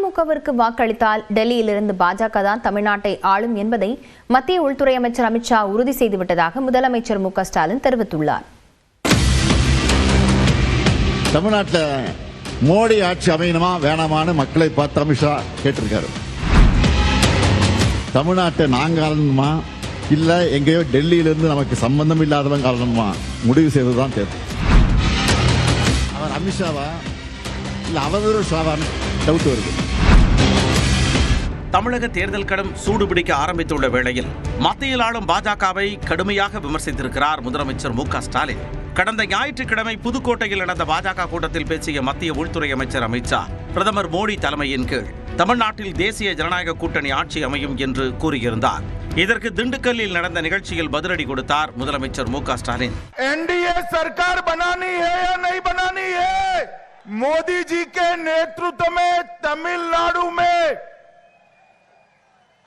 அதிமுகவிற்கு வாக்களித்தால் டெல்லியிலிருந்து பாஜக தான் தமிழ்நாட்டை ஆளும் என்பதை மத்திய உள்துறை அமைச்சர் அமித்ஷா உறுதி செய்துவிட்டதாக முதலமைச்சர் மு.க.ஸ்டாலின் தெரிவித்துள்ளார். தமிழ்நாட்டில் மோடி ஆட்சி அமையணுமா வேணாமான்னு மக்களை பார்த்து அமித்ஷா கேட்டிருக்காரு. தமிழ்நாட்டை நாங்க ஆளணுமா இல்ல எங்கேயோ டெல்லியிலிருந்து நமக்கு சம்பந்தம் இல்லாதவங்க ஆளணுமா முடிவு செய்வதுதான் தேர்தல். அவர் அமித்ஷாவா இல்ல அவதூறு ஷாவான்னு டவுட் வருது. தமிழக தேர்தல் களம் சூடுபிடிக்க ஆரம்பித்துள்ள வேளையில் மத்தியில் ஆளும் பாஜகவை கடுமையாக விமர்சித்திருக்கிறார் முதலமைச்சர் மு.க.ஸ்டாலின். கடந்த ஞாயிற்றுக்கிழமை புதுக்கோட்டையில் நடந்த பாஜக கூட்டத்தில் பேசிய மத்திய உள்துறை அமைச்சர் அமித்ஷா, பிரதமர் மோடி தலைமையின் கீழ் தமிழ்நாட்டில் தேசிய ஜனநாயக கூட்டணி ஆட்சி அமையும் என்று கூறியிருந்தார். இதற்கு திண்டுக்கல்லில் நடந்த நிகழ்ச்சியில் பதிலடி கொடுத்தார் முதலமைச்சர் மு.க.ஸ்டாலின். एनडीए सरकार बनानी है या नहीं बनानी है? मोदी जी के नेतृत्व में तमिलनाडु में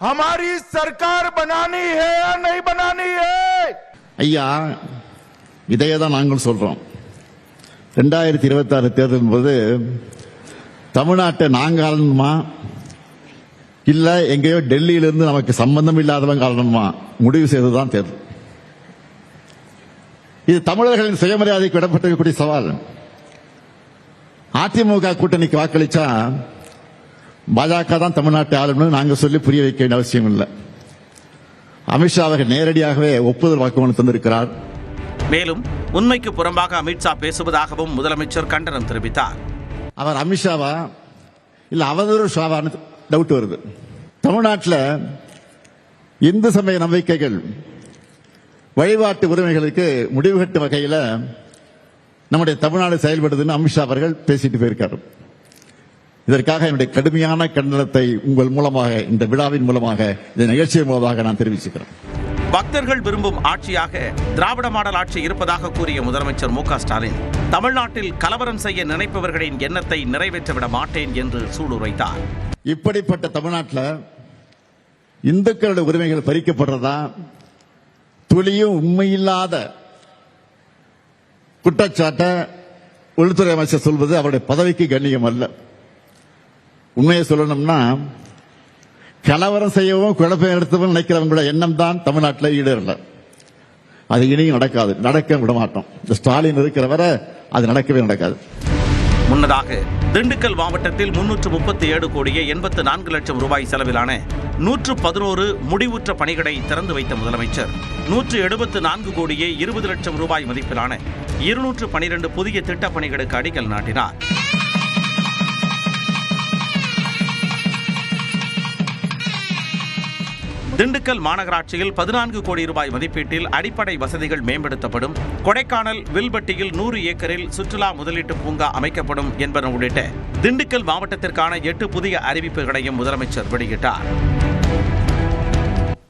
हमारी सरकार बनानी है या नहीं बनानी है? ஐயா, இதையே தான் நாங்கள் சொல்றோம். 2026 தேர்தல் போது தமிழ்நாட்டை நாங்க ஆளணுமா இல்ல எங்கேயோ டெல்லியிலிருந்து நமக்கு சம்பந்தம் இல்லாதவங்க ஆளணுமா முடிவு செய்வதுதான் தேர்தல். இது தமிழர்களின் சுயமரியாதைக்கு விடப்பட்டிருக்கக்கூடிய சவால். அதிமுக கூட்டணிக்கு வாக்களிச்சா பாஜக தான் தமிழ்நாட்டை ஆளும்னு நாங்க சொல்லி புரிய வைக்க வேண்டிய அவசியம் இல்லை. அமித்ஷா அவர்கள் நேரடியாகவே ஒப்புதல் வாக்குமூலம் தந்திருக்கிறார். மேலும் உண்மைக்கு புறம்பாக அமித்ஷா பேசுவதாகவும் முதலமைச்சர் கண்டனம் தெரிவித்தார். அவர் அமித்ஷாவா இல்ல அவதூறு ஷாவான்னு டவுட் வருது. தமிழ்நாட்டில் இந்து சமய நம்பிக்கைகள் வழிபாட்டு உரிமைகளுக்கு முடிவு கட்டும் வகையில் நம்முடைய தமிழ்நாடு செயல்படுதுன்னு அமித்ஷா அவர்கள் பேசிட்டு போயிருக்காரு. இதற்காக என்னுடைய கடுமையான கண்டனத்தை உங்கள் மூலமாக, இந்த விழாவின் மூலமாக, இந்த நிகழ்ச்சியின் மூலமாக நான் தெரிவிச்சுக்கிறேன். பக்தர்கள் விரும்பும் ஆட்சியாக திராவிட மாடல் ஆட்சி இருப்பதாக கூறிய முதலமைச்சர் மு.க.ஸ்டாலின், தமிழ்நாட்டில் கலவரம் செய்ய நினைப்பவர்களின் எண்ணத்தை நிறைவேற்றிவிட மாட்டேன் என்று சூளுரைத்தார். இப்படிப்பட்ட தமிழ்நாட்டில் இந்துக்களுடைய உரிமைகள் பறிக்கப்படுறதா துளியும் உண்மையில்லாத குற்றச்சாட்டை உள்துறை அமைச்சர் சொல்வது அவருடைய பதவிக்கு கண்ணியம் அல்ல. உண்மையை சொல்லணும்னா கலவரம் செய்யவும் குழப்பம் எடுத்தவும் நினைக்கிறவங்களோட எண்ணம் தான் தமிழ்நாட்டில் ஈடேறல. அது இனியும் நடக்காது, நடக்க விட மாட்டோம். இந்த ஸ்டாலின் இருக்கிற வரை அது நடக்கவே நடக்காது. முன்னதாக திண்டுக்கல் மாவட்டத்தில் 337 கோடியே 84 லட்சம் ரூபாய் செலவிலான 111 முடிவுற்ற பணிகளை திறந்து வைத்த முதலமைச்சர் 174 கோடியே 20 லட்சம் ரூபாய் மதிப்பிலான 212 புதிய திட்டப் பணிகளுக்கு அடிக்கல் நாட்டினார். திண்டுக்கல் மாநகராட்சியில் 14 கோடி ரூபாய் மதிப்பீட்டில் அடிப்படை வசதிகள் மேம்படுத்தப்படும். கொடைக்கானல் வில்பட்டியில் 100 ஏக்கரில் சுற்றுலா முதலீட்டு பூங்கா அமைக்கப்படும் என்பன உள்ளிட்ட திண்டுக்கல் மாவட்டத்திற்கான 8 புதிய அறிவிப்புகளையும் முதலமைச்சர் வெளியிட்டார்.